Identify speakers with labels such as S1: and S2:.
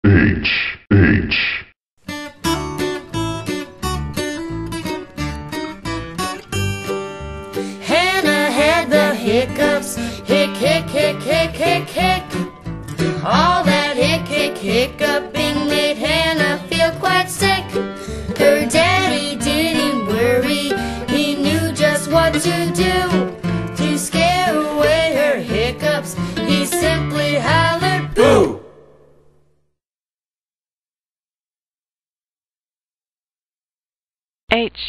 S1: H.
S2: Hannah had the hiccups. Hic, hic, hic, hic, hic, hic. All that hiccuping made Hannah feel quite sick. Her daddy didn't worry. He knew just what to do. To scare away her hiccups, he simply hollered, "Boo!"
S3: H.